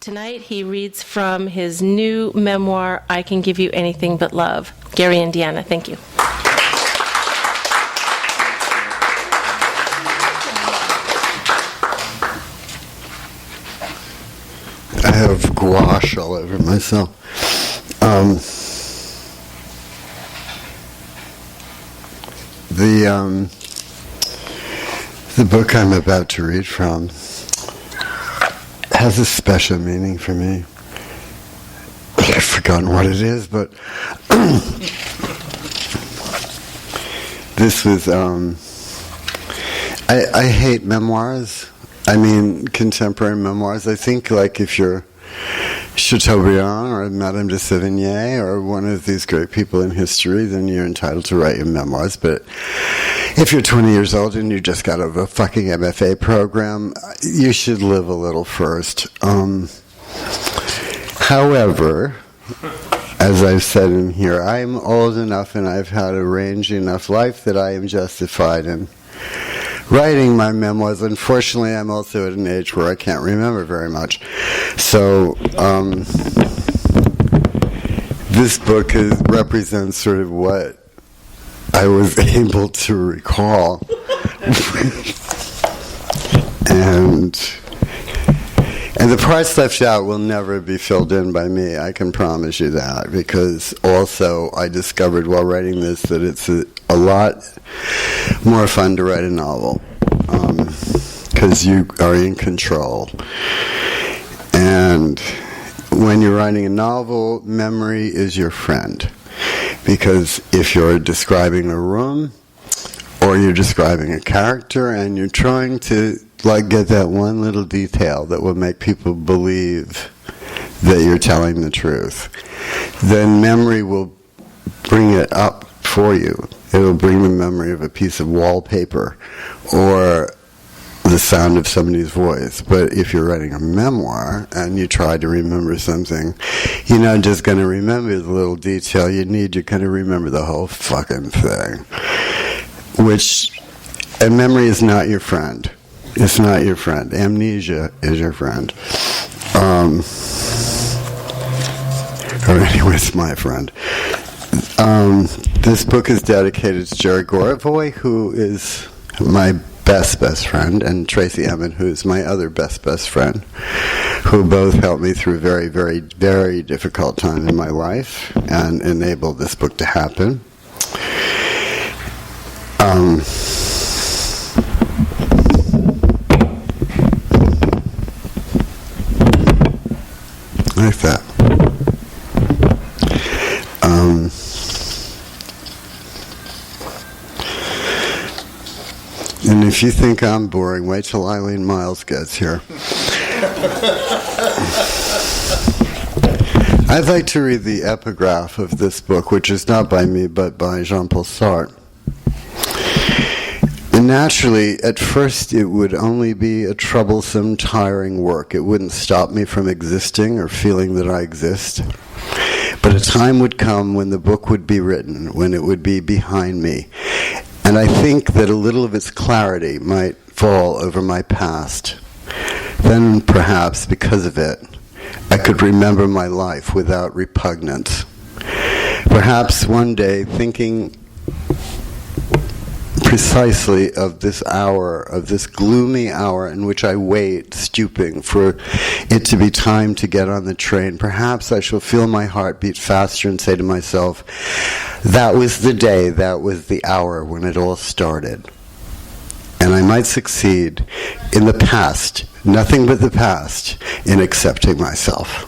tonight. He reads from his new memoir, I Can Give You Anything But Love. Gary and Deanna, thank you. I have gouache all over myself. The book I'm about to read from has a special meaning for me. I've forgotten what it is, but this was, I hate memoirs. I mean, contemporary memoirs. I think, like, if you're Chateaubriand or Madame de Sévigné or one of these great people in history, then you're entitled to write your memoirs. But if you're 20 years old and you just got out of a fucking MFA program, you should live a little first. However, as I've said in here, I'm old enough and I've had a range enough life that I am justified in writing my memoirs. Unfortunately, I'm also at an age where I can't remember very much. So, this book represents sort of what I was able to recall. and the parts left out will never be filled in by me, I can promise you that, because also I discovered while writing this that it's a lot more fun to write a novel, because you are in control. And when you're writing a novel, memory is your friend, because if you're describing a room or you're describing a character and you're trying to get that one little detail that will make people believe that you're telling the truth, then memory will bring it up for you. It will bring the memory of a piece of wallpaper or the sound of somebody's voice. But if you're writing a memoir and you try to remember something, you're not just going to remember the little detail you need, you're going to remember the whole fucking thing. And memory is not your friend. It's not your friend. Amnesia is your friend. Or anyway, it's my friend. This book is dedicated to Jerry Gorovoy, who is my best friend, and Tracy Emmett, who is my other best friend, who both helped me through a very, very, very difficult time in my life and enabled this book to happen. Like that. And if you think I'm boring, wait till Eileen Miles gets here. I'd like to read the epigraph of this book, which is not by me, but by Jean-Paul Sartre. And naturally, at first, it would only be a troublesome, tiring work. It wouldn't stop me from existing or feeling that I exist. But a time would come when the book would be written, when it would be behind me. And I think that a little of its clarity might fall over my past. Then, perhaps, because of it, I could remember my life without repugnance. Perhaps one day, thinking precisely of this hour, of this gloomy hour in which I wait, stooping, for it to be time to get on the train, perhaps I shall feel my heart beat faster and say to myself, that was the day, that was the hour when it all started. And I might succeed in the past, nothing but the past, in accepting myself.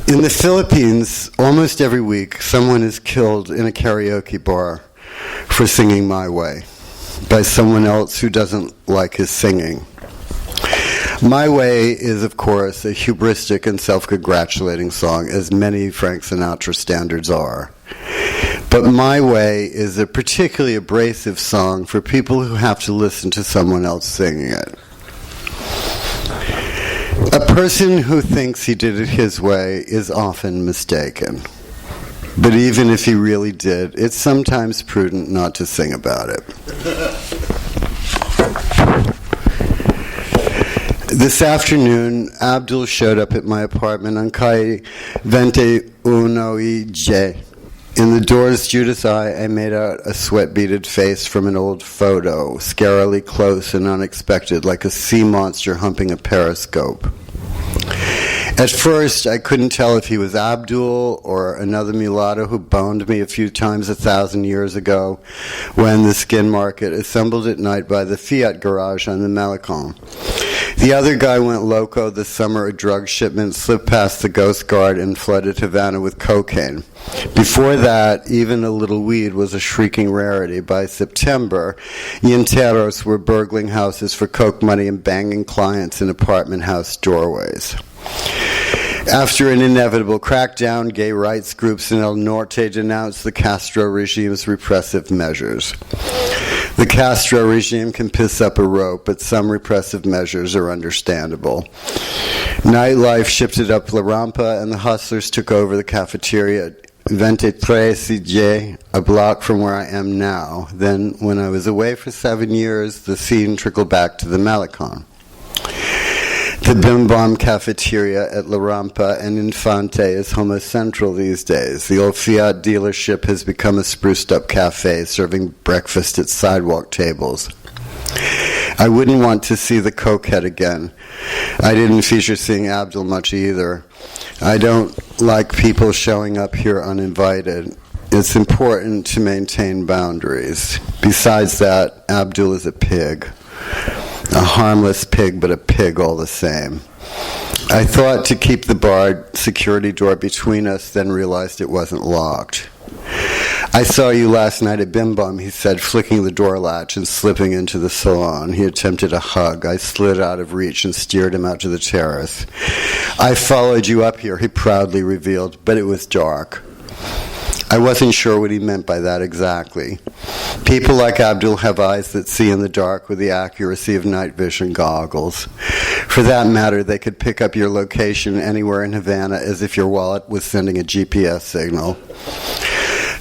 In the Philippines, almost every week, someone is killed in a karaoke bar for singing My Way by someone else who doesn't like his singing. My Way is, of course, a hubristic and self-congratulating song, as many Frank Sinatra standards are. But My Way is a particularly abrasive song for people who have to listen to someone else singing it. A person who thinks he did it his way is often mistaken. But even if he really did, it's sometimes prudent not to sing about it. This afternoon, Abdul showed up at my apartment on Calle 21 In the door's Judas eye, I made out a sweat-beaded face from an old photo, scarily close and unexpected, like a sea monster humping a periscope. At first, I couldn't tell if he was Abdul or another mulatto who boned me a few times 1,000 years ago when the skin market assembled at night by the Fiat garage on the Malecon. The other guy went loco the summer a drug shipment slipped past the Coast Guard and flooded Havana with cocaine. Before that, even a little weed was a shrieking rarity. By September, Yinteros were burgling houses for coke money and banging clients in apartment house doorways. After an inevitable crackdown, gay rights groups in El Norte denounced the Castro regime's repressive measures. The Castro regime can piss up a rope, but some repressive measures are understandable. Nightlife shifted up La Rampa, and the hustlers took over the cafeteria at 23 a block from where I am now. Then, when I was away for 7 years, the scene trickled back to the Malecon. The Bim Bom cafeteria at La Rampa and Infante is homocentral these days. The old Fiat dealership has become a spruced-up cafe serving breakfast at sidewalk tables. I wouldn't want to see the cokehead again. I didn't feature seeing Abdul much either. I don't like people showing up here uninvited. It's important to maintain boundaries. Besides that, Abdul is a pig. A harmless pig, but a pig all the same. I thought to keep the barred security door between us, then realized it wasn't locked. I saw you last night at Bim Bum, he said, flicking the door latch and slipping into the salon. He attempted a hug. I slid out of reach and steered him out to the terrace. I followed you up here, he proudly revealed, but it was dark. I wasn't sure what he meant by that exactly. People like Abdul have eyes that see in the dark with the accuracy of night vision goggles. For that matter, they could pick up your location anywhere in Havana as if your wallet was sending a GPS signal.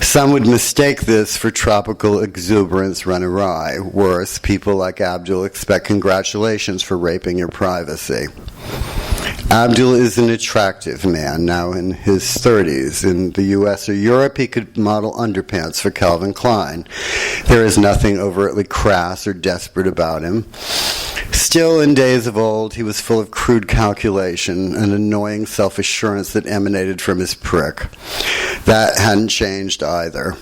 Some would mistake this for tropical exuberance run awry. Worse, people like Abdul expect congratulations for raping your privacy. Abdul is an attractive man, now in his 30s. In the U.S. or Europe, he could model underpants for Calvin Klein. There is nothing overtly crass or desperate about him. Still, in days of old, he was full of crude calculation, an annoying self-assurance that emanated from his prick. That hadn't changed either.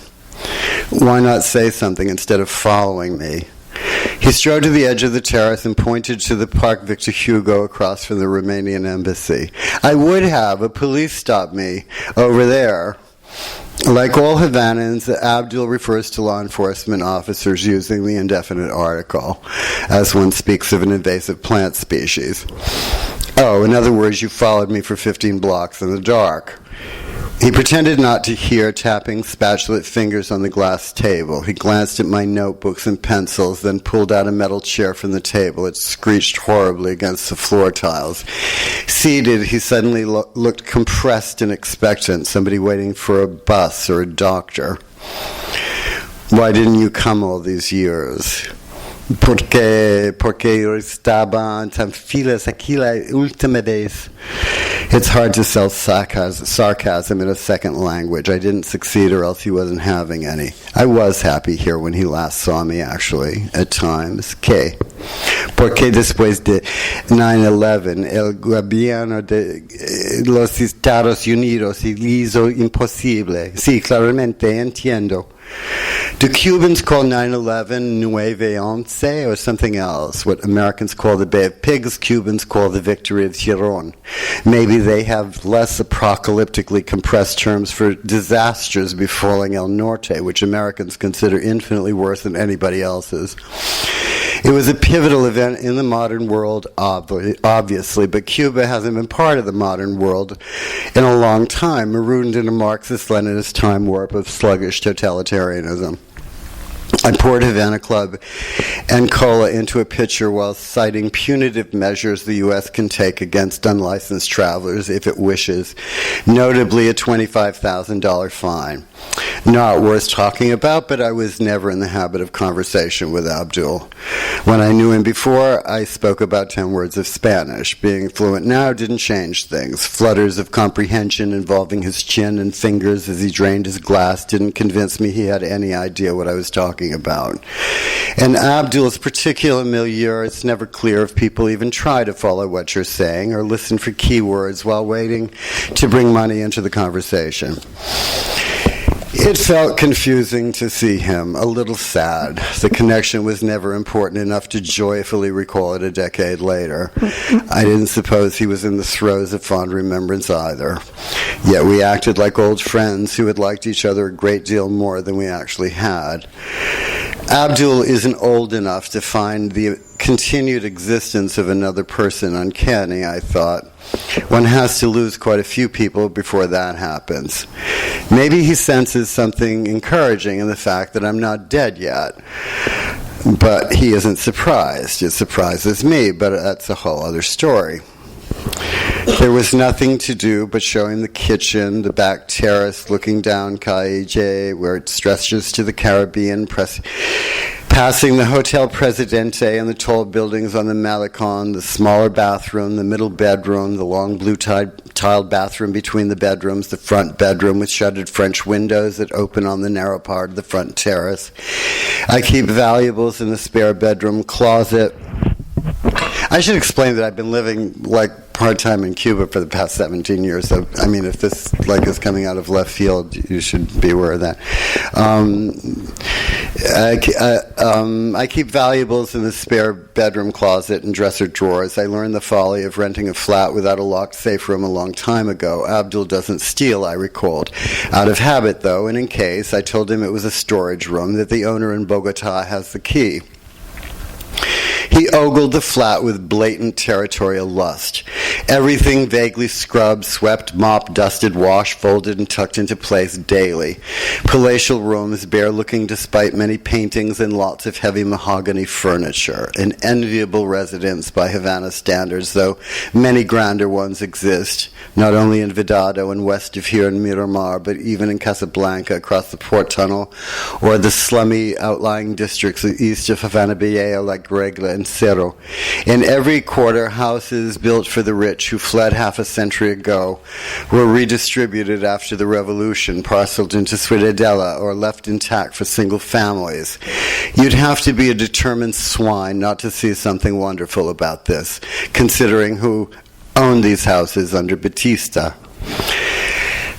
Why not say something instead of following me? He strode to the edge of the terrace and pointed to the Park Victor Hugo across from the Romanian embassy. I would have. A police stopped me over there. Like all Havanans, Abdul refers to law enforcement officers using the indefinite article, as one speaks of an invasive plant species. Oh, in other words, you followed me for 15 blocks in the dark. He pretended not to hear, tapping spatulate fingers on the glass table. He glanced at my notebooks and pencils, then pulled out a metal chair from the table. It screeched horribly against the floor tiles. Seated, he suddenly looked compressed and expectant, somebody waiting for a bus or a doctor. Why didn't you come all these years? Porque yo estaba tan filas aquí la última vez. It's hard to sell sarcasm in a second language. I didn't succeed, or else he wasn't having any. I was happy here when he last saw me, actually, at times. ¿Qué? Porque después de 9/11, el gobierno de los Estados Unidos hizo imposible. Sí, claramente entiendo. Do Cubans call 9/11 9/11 or something else? What Americans call the Bay of Pigs, Cubans call the victory of Giron. Maybe they have less apocalyptically compressed terms for disasters befalling El Norte, which Americans consider infinitely worse than anybody else's. It was a pivotal event in the modern world, obviously, but Cuba hasn't been part of the modern world in a long time, marooned in a Marxist-Leninist time warp of sluggish totalitarianism. I poured Havana Club and cola into a pitcher while citing punitive measures the U.S. can take against unlicensed travelers if it wishes, notably a $25,000 fine. Not worth talking about, but I was never in the habit of conversation with Abdul. When I knew him before, I spoke about 10 words of Spanish. Being fluent now didn't change things. Flutters of comprehension involving his chin and fingers as he drained his glass didn't convince me he had any idea what I was talking about. In Abdul's particular milieu, it's never clear if people even try to follow what you're saying or listen for keywords while waiting to bring money into the conversation. It felt confusing to see him, a little sad. The connection was never important enough to joyfully recall it a decade later. I didn't suppose he was in the throes of fond remembrance either. Yet we acted like old friends who had liked each other a great deal more than we actually had. Abdul isn't old enough to find the continued existence of another person uncanny, I thought. One has to lose quite a few people before that happens. Maybe he senses something encouraging in the fact that I'm not dead yet. But he isn't surprised. It surprises me, but that's a whole other story. There was nothing to do but show him the kitchen, the back terrace looking down Calle, where it stretches to the Caribbean, passing the Hotel Presidente and the tall buildings on the Malecon, the smaller bathroom, the middle bedroom, the long blue-tiled bathroom between the bedrooms, the front bedroom with shuttered French windows that open on the narrow part of the front terrace. I keep valuables in the spare bedroom closet. I should explain that I've been living part-time in Cuba for the past 17 years. So, I mean, if this is coming out of left field, you should be aware of that. I keep valuables in the spare bedroom closet and dresser drawers. I learned the folly of renting a flat without a locked safe room a long time ago. Abdul doesn't steal, I recalled. Out of habit, though, and in case, I told him it was a storage room, that the owner in Bogota has the key. He ogled the flat with blatant territorial lust. Everything vaguely scrubbed, swept, mopped, dusted, washed, folded, and tucked into place daily. Palatial rooms, bare-looking despite many paintings and lots of heavy mahogany furniture. An enviable residence by Havana standards, though many grander ones exist, not only in Vedado and west of here in Miramar, but even in Casablanca across the Port Tunnel, or the slummy outlying districts east of Havana Vieja like Regla and Cerro. In every quarter, houses built for the rich who fled half a century ago were redistributed after the revolution, parceled into Ciudadela, or left intact for single families. You'd have to be a determined swine not to see something wonderful about this, considering who owned these houses under Batista.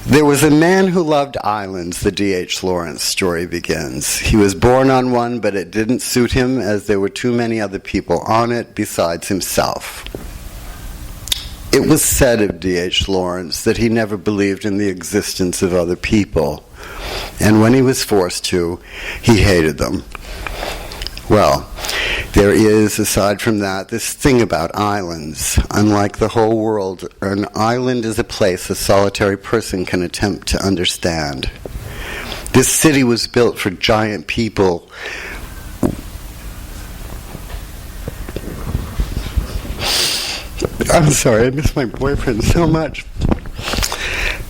There was a man who loved islands, the D.H. Lawrence story begins. He was born on one, but it didn't suit him as there were too many other people on it besides himself. It was said of D.H. Lawrence that he never believed in the existence of other people, and when he was forced to, he hated them. Well, there is, aside from that, this thing about islands. Unlike the whole world, an island is a place a solitary person can attempt to understand. This city was built for giant people. I'm sorry, I miss my boyfriend so much.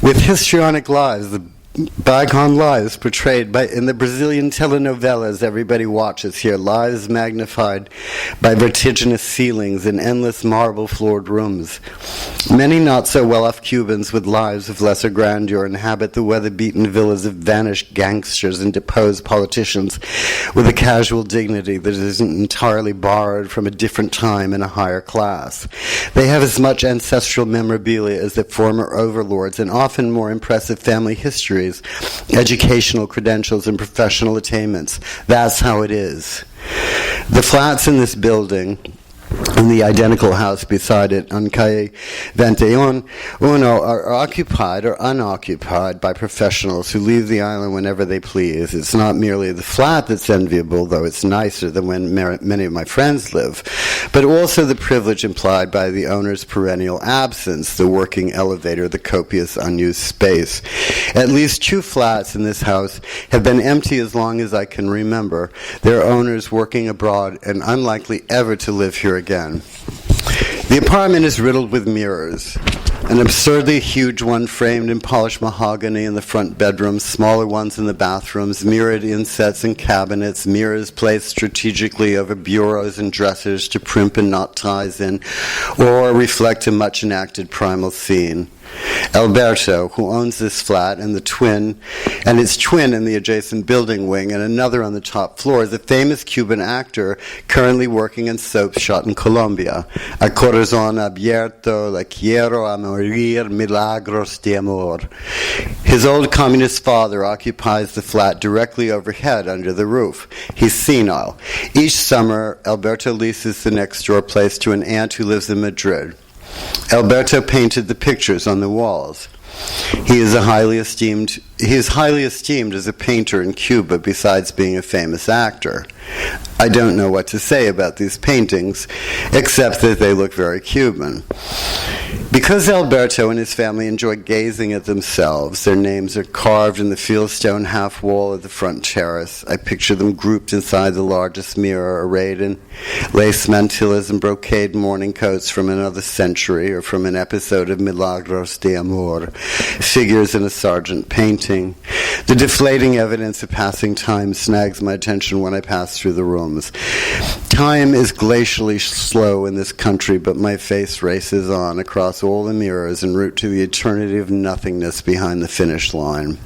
With histrionic lives, the bygone lives portrayed in the Brazilian telenovelas everybody watches here, lives magnified by vertiginous ceilings and endless marble-floored rooms. Many not-so-well-off Cubans with lives of lesser grandeur inhabit the weather-beaten villas of vanished gangsters and deposed politicians with a casual dignity that isn't entirely borrowed from a different time and a higher class. They have as much ancestral memorabilia as their former overlords and often more impressive family histories, educational credentials, and professional attainments. That's how it is. The flats in this building and the identical house beside it on Calle 21 are occupied or unoccupied by professionals who leave the island whenever they please. It's not merely the flat that's enviable, though it's nicer than when many of my friends live, but also the privilege implied by the owner's perennial absence, the working elevator, the copious unused space. At least 2 flats in this house have been empty as long as I can remember, their owners working abroad and unlikely ever to live here again. The apartment is riddled with mirrors. An absurdly huge one framed in polished mahogany in the front bedroom, smaller ones in the bathrooms, mirrored insets and cabinets, mirrors placed strategically over bureaus and dressers to primp and knot ties in, or reflect a much enacted primal scene. Alberto, who owns this flat and its twin in the adjacent building wing and another on the top floor, is a famous Cuban actor currently working in soaps shot in Colombia. A corazón abierto, la quiero a morir, milagros de amor. His old communist father occupies the flat directly overhead under the roof. He's senile. Each summer, Alberto leases the next door place to an aunt who lives in Madrid. Alberto painted the pictures on the walls. He is highly esteemed as a painter in Cuba, besides being a famous actor. I don't know what to say about these paintings, except that they look very Cuban. Because Alberto and his family enjoy gazing at themselves, their names are carved in the fieldstone half wall of the front terrace. I picture them grouped inside the largest mirror, arrayed in lace mantillas and brocade morning coats from another century or from an episode of Milagros de Amor, figures in a Sargent painting. The deflating evidence of passing time snags my attention when I pass through the rooms. Time is glacially slow in this country, but my face races on across all the mirrors en route to the eternity of nothingness behind the finish line.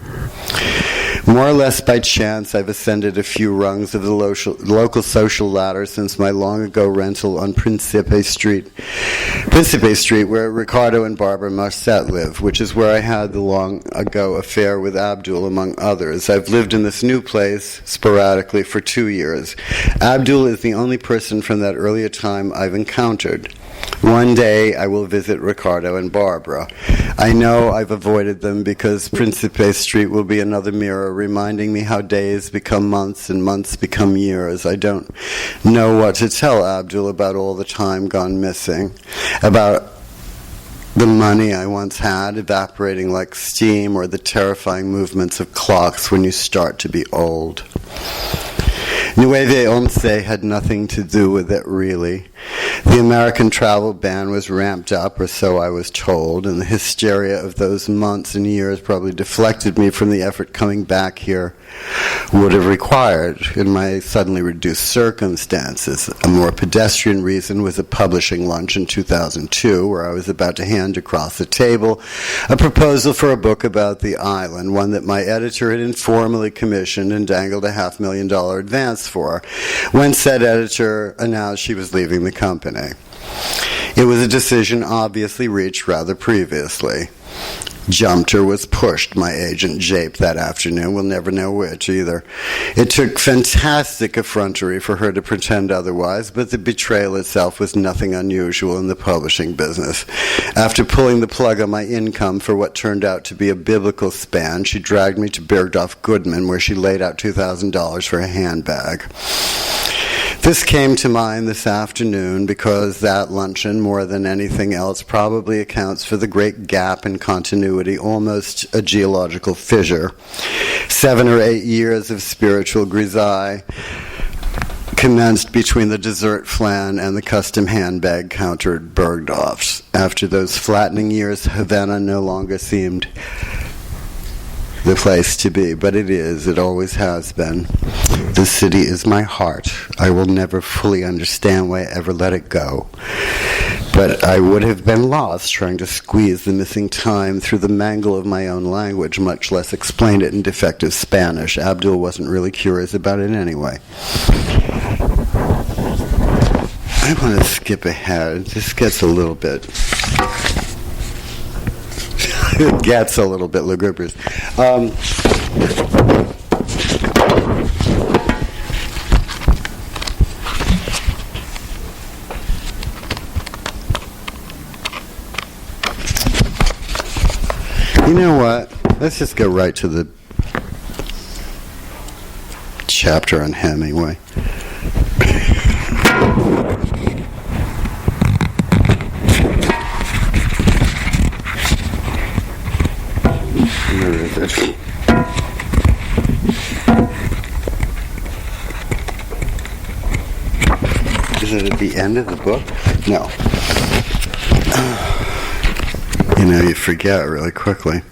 More or less by chance, I've ascended a few rungs of the local social ladder since my long-ago rental on Principe Street, where Ricardo and Barbara Marcet live, which is where I had the long-ago affair with Abdul, among others. I've lived in this new place sporadically for 2 years. Abdul is the only person from that earlier time I've encountered. One day I will visit Ricardo and Barbara. I know I've avoided them because Principe Street will be another mirror reminding me how days become months and months become years. I don't know what to tell Abdul about all the time gone missing, about the money I once had evaporating like steam, or the terrifying movements of clocks when you start to be old. Nueve Once had nothing to do with it, really. The American travel ban was ramped up, or so I was told, and the hysteria of those months and years probably deflected me from the effort coming back here would have required in my suddenly reduced circumstances. A more pedestrian reason was a publishing lunch in 2002, where I was about to hand across the table a proposal for a book about the island, one that my editor had informally commissioned and dangled a $500,000 advance for, when said editor announced she was leaving the company. It was a decision obviously reached rather previously. Jumped or was pushed, my agent japed that afternoon. We'll never know which either. It took fantastic effrontery for her to pretend otherwise, but the betrayal itself was nothing unusual in the publishing business. After pulling the plug on my income for what turned out to be a biblical span, she dragged me to Bergdorf Goodman, where she laid out $2,000 for a handbag. This came to mind this afternoon because that luncheon, more than anything else, probably accounts for the great gap in continuity, almost a geological fissure. 7 or 8 years of spiritual grisaille commenced between the dessert flan and the custom handbag counter at Bergdorf's. After those flattening years, Havana no longer seemed the place to be, but it always has been. The city is my heart. I will never fully understand why I ever let it go. But I would have been lost trying to squeeze the missing time through the mangle of my own language, much less explain it in defective Spanish. Abdul wasn't really curious about it anyway. I want to skip ahead. This gets a little bit... It gets a little bit lugubrious. know what? Let's just go right to the chapter on Hemingway. Where is it? Is it at the end of the book? No. You know, you forget really quickly.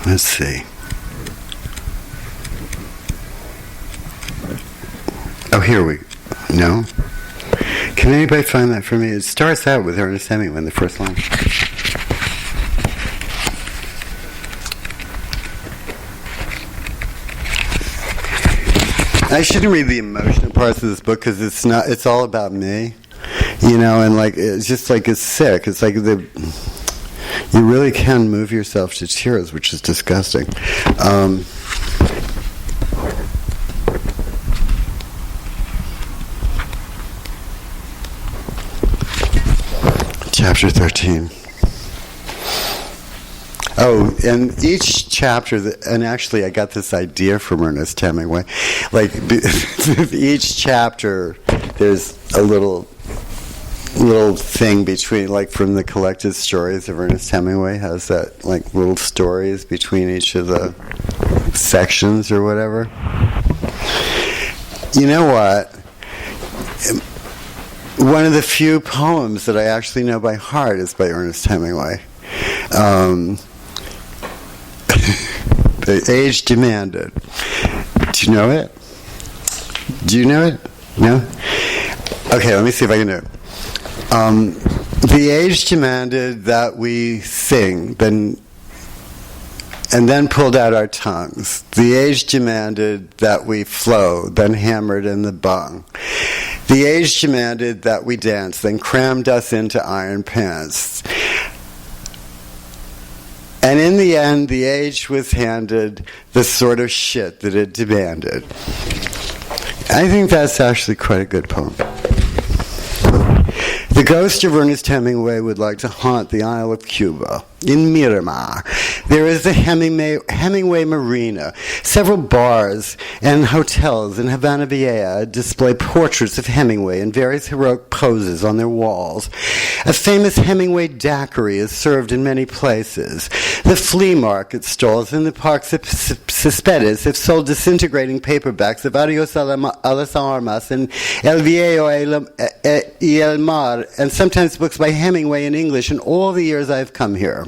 Let's see. Oh, here we... No? Can anybody find that for me? It starts out with Ernest Hemingway in the first line. I shouldn't read the emotional parts of this book because it's all about me, you know, and like it's just like it's sick. It's like you really can move yourself to tears, which is disgusting. Chapter 13. Oh, and each chapter, and actually I got this idea from Ernest Hemingway, like each chapter there's a little thing between, like from the collected stories of Ernest Hemingway, has that like little stories between each of the sections or whatever. You know what? One of the few poems that I actually know by heart is by Ernest Hemingway. The Age Demanded. Do you know it? Do you know it? No? Okay, let me see if I can do it. The age demanded that we sing, and then pulled out our tongues. The age demanded that we flow, then hammered in the bung. The age demanded that we dance, then crammed us into iron pants. And in the end, the age was handed the sort of shit that it demanded. I think that's actually quite a good poem. The ghost of Ernest Hemingway would like to haunt the Isle of Cuba. In Miramar, there is the Hemingway Marina. Several bars and hotels in Havana Vieja display portraits of Hemingway in various heroic poses on their walls. A famous Hemingway daiquiri is served in many places. The flea market stalls in the parks of Céspedes have sold disintegrating paperbacks of Adios a las Armas and El Viejo y el Mar, and sometimes books by Hemingway in English in all the years I've come here.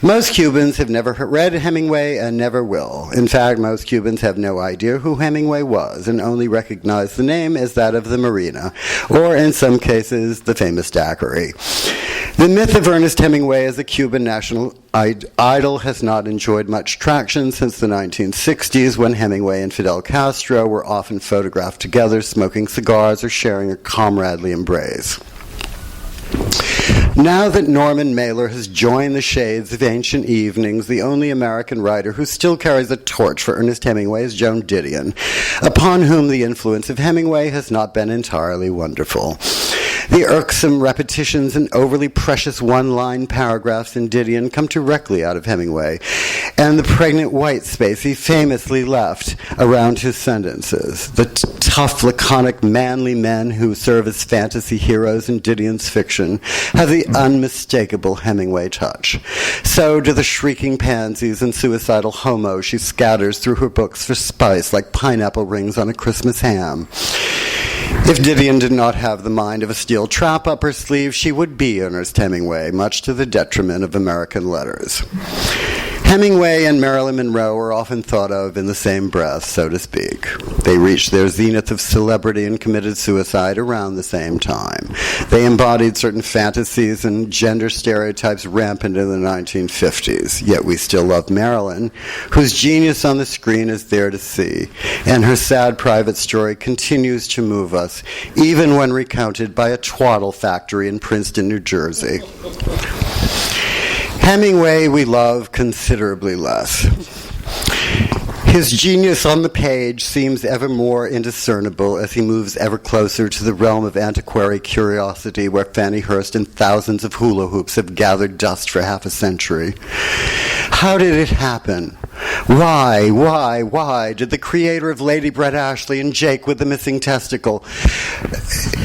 Most Cubans have never read Hemingway and never will. In fact, most Cubans have no idea who Hemingway was and only recognize the name as that of the Marina, or in some cases, the famous daiquiri. The myth of Ernest Hemingway as a Cuban national idol has not enjoyed much traction since the 1960s, when Hemingway and Fidel Castro were often photographed together, smoking cigars or sharing a comradely embrace. Now that Norman Mailer has joined the shades of ancient evenings, the only American writer who still carries a torch for Ernest Hemingway is Joan Didion, upon whom the influence of Hemingway has not been entirely wonderful. The irksome repetitions and overly precious one-line paragraphs in Didion come directly out of Hemingway, and the pregnant white space he famously left around his sentences. The tough, laconic, manly men who serve as fantasy heroes in Didion's fiction have the unmistakable Hemingway touch. So do the shrieking pansies and suicidal homos she scatters through her books for spice like pineapple rings on a Christmas ham. If Didion did not have the mind of a steel trap up her sleeve, she would be Ernest Hemingway, much to the detriment of American letters. Hemingway and Marilyn Monroe are often thought of in the same breath, so to speak. They reached their zenith of celebrity and committed suicide around the same time. They embodied certain fantasies and gender stereotypes rampant in the 1950s, yet we still love Marilyn, whose genius on the screen is there to see, and her sad private story continues to move us, even when recounted by a twaddle factory in Princeton, New Jersey. Hemingway we love considerably less. His genius on the page seems ever more indiscernible as he moves ever closer to the realm of antiquary curiosity where Fanny Hurst and thousands of hula hoops have gathered dust for half a century. How did it happen? Why did the creator of Lady Brett Ashley and Jake with the Missing Testicle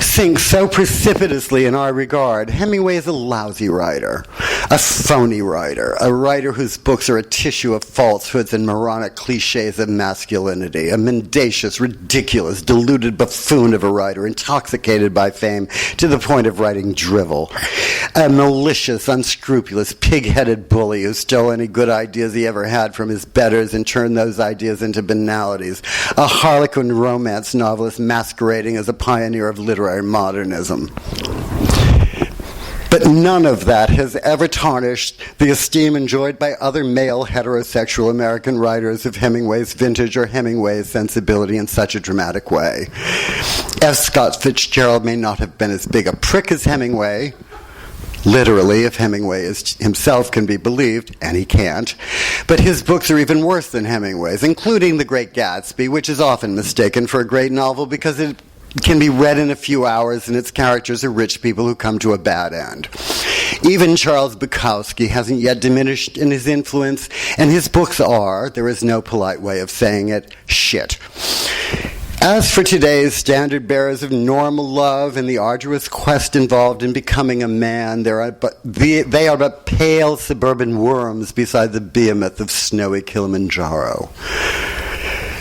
sink so precipitously in our regard? Hemingway is a lousy writer, a phony writer, a writer whose books are a tissue of falsehoods and moronic cliches of masculinity, a mendacious, ridiculous, deluded buffoon of a writer, intoxicated by fame to the point of writing drivel, a malicious, unscrupulous, pig-headed bully who stole any good ideas he ever had from his betters and turned those ideas into banalities, a harlequin romance novelist masquerading as a pioneer of literary modernism. But none of that has ever tarnished the esteem enjoyed by other male heterosexual American writers of Hemingway's vintage or Hemingway's sensibility in such a dramatic way. F. Scott Fitzgerald may not have been as big a prick as Hemingway, literally, if Hemingway himself can be believed, and he can't. But his books are even worse than Hemingway's, including The Great Gatsby, which is often mistaken for a great novel because it can be read in a few hours and its characters are rich people who come to a bad end. Even Charles Bukowski hasn't yet diminished in his influence, and his books are, there is no polite way of saying it, shit. As for today's standard bearers of normal love and the arduous quest involved in becoming a man, they are but pale suburban worms beside the behemoth of snowy Kilimanjaro.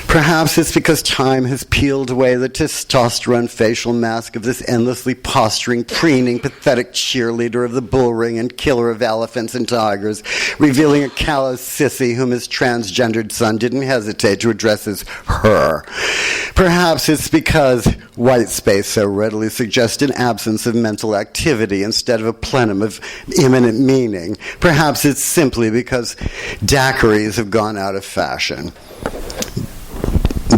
Perhaps it's because time has peeled away the testosterone facial mask of this endlessly posturing, preening, pathetic cheerleader of the bull ring and killer of elephants and tigers, revealing a callous sissy whom his transgendered son didn't hesitate to address as her. Perhaps it's because white space so readily suggests an absence of mental activity instead of a plenum of imminent meaning. Perhaps it's simply because daiquiris have gone out of fashion.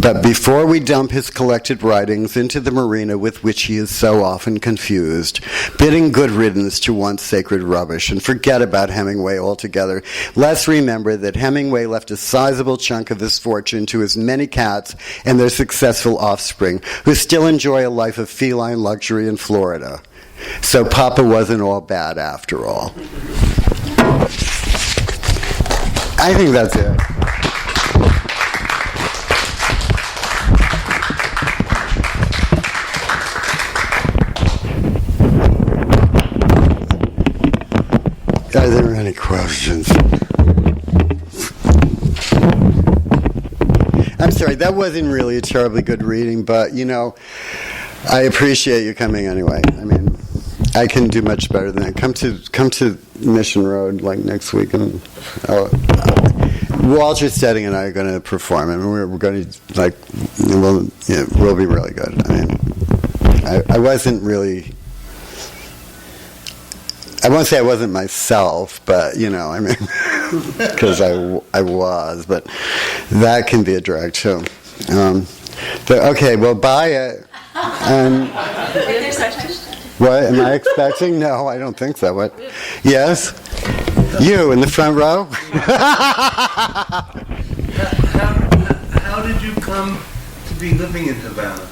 But before we dump his collected writings into the marina with which he is so often confused, bidding good riddance to once sacred rubbish and forget about Hemingway altogether, let's remember that Hemingway left a sizable chunk of his fortune to his many cats and their successful offspring, who still enjoy a life of feline luxury in Florida. So Papa wasn't all bad after all. I think that's it. Are there any questions? I'm sorry, that wasn't really a terribly good reading, but, I appreciate you coming anyway. I mean, I can do much better than that. Come to Mission Road, like, next week, and Walter Stedding and I are going to perform, and we're going to, like, we'll be really good. I mean, I wasn't really... I won't say I wasn't myself, but, I mean, because I was, but that can be a drag, too. Okay, well, buy it. What, am I expecting? No, I don't think so. What? Yes? You, in the front row? How did you come to be living in Havana?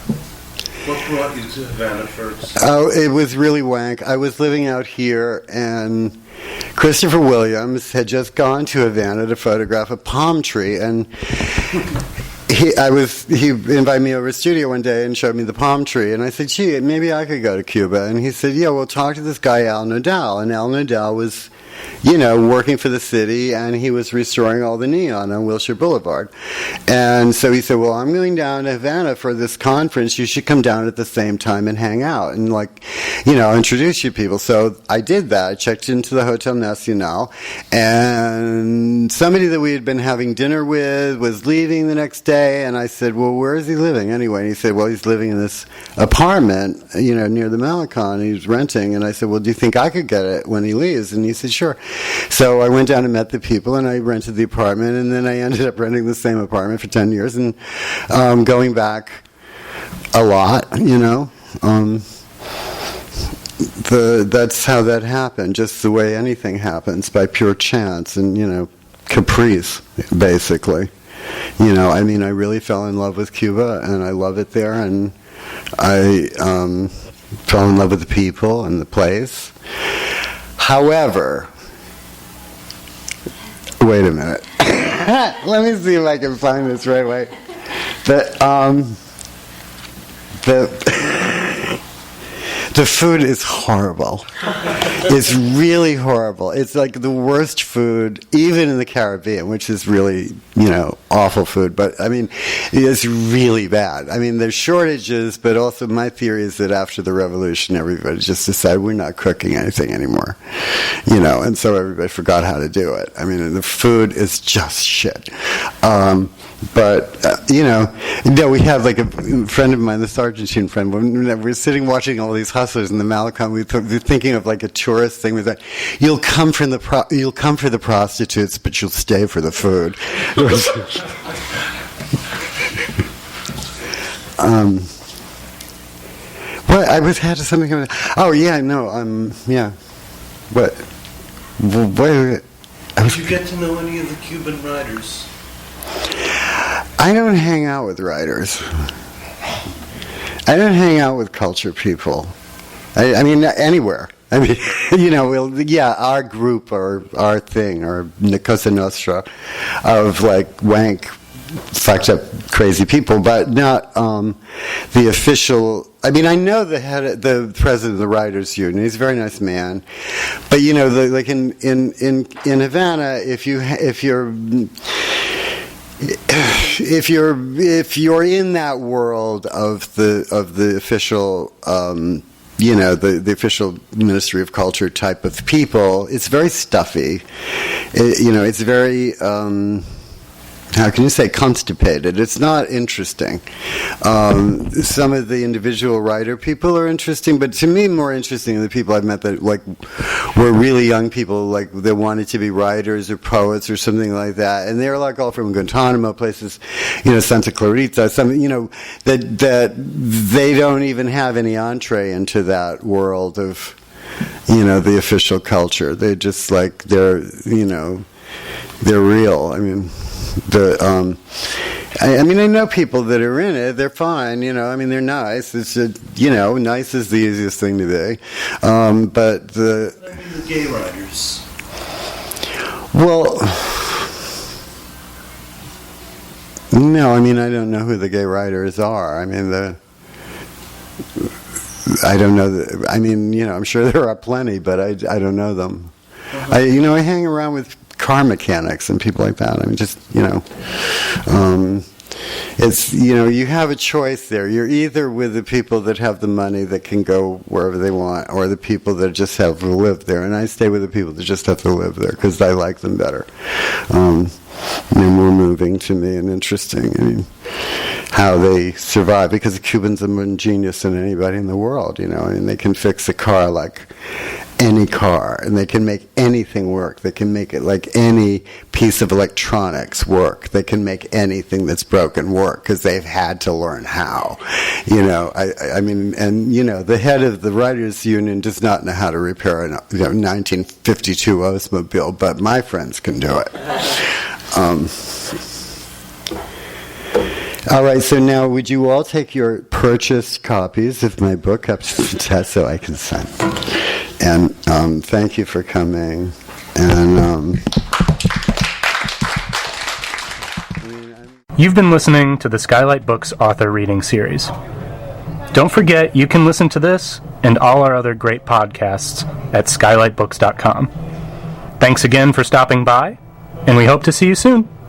What brought you to Havana first? Oh, it was really wank. I was living out here, and Christopher Williams had just gone to Havana to photograph a palm tree, and he invited me over to the studio one day and showed me the palm tree, and I said, gee, maybe I could go to Cuba. And he said, yeah, well, talk to this guy, Al Nodal. And Al Nodal was, working for the city, and he was restoring all the neon on Wilshire Boulevard. And so he said, well, I'm going down to Havana for this conference. You should come down at the same time and hang out and, introduce you to people. So I did that. I checked into the Hotel Nacional, and somebody that we had been having dinner with was leaving the next day, and I said, well, where is he living anyway? And he said, well, he's living in this apartment, near the Malecon. He's renting. And I said, well, do you think I could get it when he leaves? And he said, sure. So I went down and met the people, and I rented the apartment, and then I ended up renting the same apartment for 10 years and going back a lot, that's how that happened, just the way anything happens, by pure chance and, caprice, basically. I mean, I really fell in love with Cuba, and I love it there, and I fell in love with the people and the place. However, wait a minute. Let me see if I can find this right way. The food is horrible. It's really horrible. It's like the worst food, even in the Caribbean, which is really, awful food. But, I mean, it's really bad. I mean, there's shortages, but also my theory is that after the revolution, everybody just decided we're not cooking anything anymore. And so everybody forgot how to do it. I mean, the food is just shit. We have like a friend of mine, this Argentine friend, when we're sitting watching all these hustlers in the Malecon, we're thinking of like a tourist thing with that. You'll come for the prostitutes, but you'll stay for the food. What I had something. Oh yeah, no, yeah. What? Wait. Did you get to know any of the Cuban writers? I don't hang out with writers. I don't hang out with culture people. I mean, anywhere. I mean, our group or our thing or Cosa Nostra of like wank, fucked up, crazy people, but not the official. I mean, I know the president of the Writers Union. He's a very nice man, but like in Havana, if you're in that world of the official, the official Ministry of Culture type of people, it's very stuffy. It's very, how can you say, constipated. It's not interesting. Some of the individual writer people are interesting, but to me more interesting are the people I've met that like were really young people, like they wanted to be writers or poets or something like that, and they're like all from Guantanamo places, Santa Clarita, that they don't even have any entree into that world of the official culture. They just like they're real. I mean. I know people that are in it. They're fine, I mean, they're nice. It's nice is the easiest thing to be. But the gay writers. Well, no. I mean, I don't know who the gay writers are. I mean, I don't know. I mean, I'm sure there are plenty, but I don't know them. Uh-huh. I hang around with car mechanics and people like that. I mean, just, it's, you have a choice there. You're either with the people that have the money that can go wherever they want, or the people that just have to live there. And I stay with the people that just have to live there because I like them better. They're more moving to me and interesting. I mean, how they survive, because the Cubans are more ingenious than anybody in the world, I mean, they can fix a car like any car, and they can make anything work. They can make it like any piece of electronics work. They can make anything that's broken work because they've had to learn how. I mean, and the head of the Writers Union does not know how to repair a 1952 Oldsmobile, but my friends can do it. All right, so now would you all take your purchased copies of my book up to the test so I can sign? And thank you for coming. And You've been listening to the Skylight Books author reading series. Don't forget you can listen to this and all our other great podcasts at skylightbooks.com. Thanks again for stopping by, and we hope to see you soon.